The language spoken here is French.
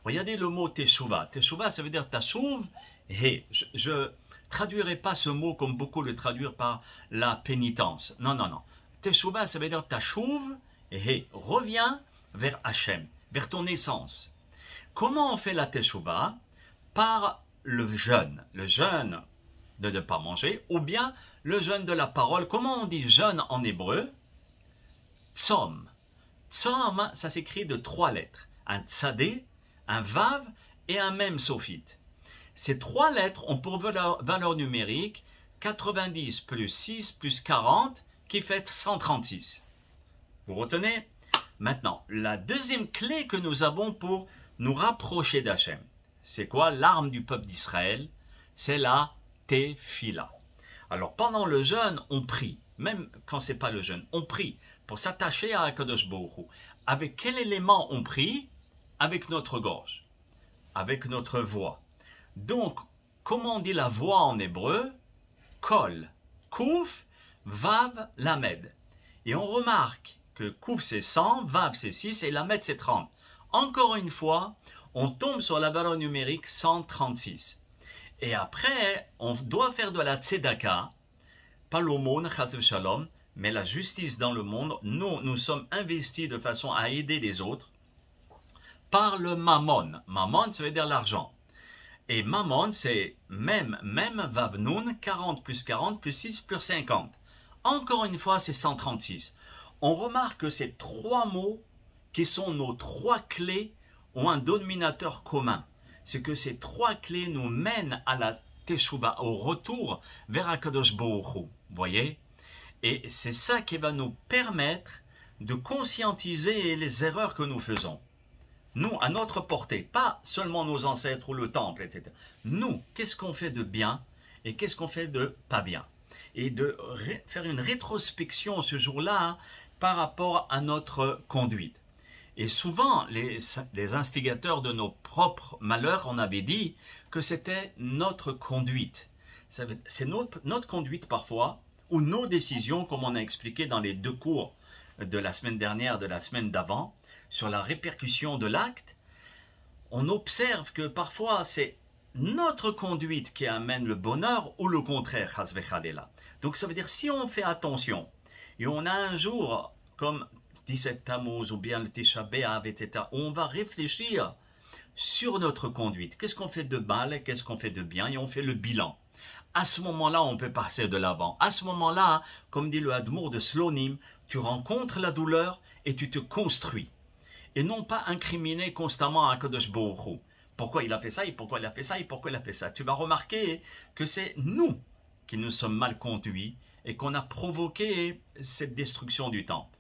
Regardez le mot teshuva. Teshuva, ça veut dire tashuv. Et je traduirai pas ce mot comme beaucoup le traduire par la pénitence. Non, non, non. Teshuva, ça veut dire tashuv. Et reviens vers Hachem, vers ton essence. Comment on fait la teshuva? Par le jeûne. Le jeûne de ne pas manger, ou bien le jeûne de la parole. Comment on dit jeûne en hébreu? Tzom. Tzom, ça s'écrit de 3 lettres. Un tzadé, un vav et un mem sophite. Ces 3 lettres ont pour valeur numérique 90 plus 6 plus 40 qui fait 136. Vous retenez? Maintenant, la deuxième clé que nous avons pour nous rapprocher d'Hachem, c'est quoi l'arme du peuple d'Israël? C'est la tefila. Alors pendant le jeûne, on prie. Même quand ce n'est pas le jeûne, on prie pour s'attacher à Akadosh Baruch Hu. Avec quel élément on prie? Avec notre gorge, avec notre voix. Donc, comment on dit la voix en hébreu? Kol, Kouf, Vav, Lamed. Et on remarque que Kouf c'est 100, Vav c'est 6 et Lamed c'est 30. Encore une fois, on tombe sur la valeur numérique 136. Et après, on doit faire de la tzedaka, pas l'aumône, chas v'shalom, mais la justice dans le monde. Nous sommes investis de façon à aider les autres par le mammon. Mammon, ça veut dire l'argent. Et mammon, c'est même vav nun, 40 plus 40 plus 6 plus 50. Encore une fois, c'est 136. On remarque que ces 3 mots, qui sont nos 3 clés, ont un dénominateur commun. C'est que ces 3 clés nous mènent à la teshuva, au retour vers Akadosh Baruch Hu. Voyez? Et c'est ça qui va nous permettre de conscientiser les erreurs que nous faisons. Nous, à notre portée, pas seulement nos ancêtres ou le temple, etc. Nous, qu'est-ce qu'on fait de bien et qu'est-ce qu'on fait de pas bien? Et de faire une rétrospection ce jour-là par rapport à notre conduite. Et souvent, les instigateurs de nos propres malheurs, on avait dit que c'était notre conduite. C'est notre conduite parfois, ou nos décisions, comme on a expliqué dans les 2 cours de la semaine dernière, de la semaine d'avant, sur la répercussion de l'acte. On observe que parfois c'est notre conduite qui amène le bonheur ou le contraire, chas v'chalela. Donc ça veut dire si on fait attention et on a un jour comme 17 Tammuz ou bien le Tisha B'Av, etc., où on va réfléchir sur notre conduite. Qu'est-ce qu'on fait de mal, qu'est-ce qu'on fait de bien, et on fait le bilan. À ce moment-là, on peut passer de l'avant. À ce moment-là, comme dit le Hadmour de Slonim, tu rencontres la douleur et tu te construis. Et non pas incriminer constamment à Akadosh Baruch Hu. Pourquoi il a fait ça, et pourquoi il a fait ça, et pourquoi il a fait ça. Tu vas remarquer que c'est nous qui nous sommes mal conduits et qu'on a provoqué cette destruction du temple.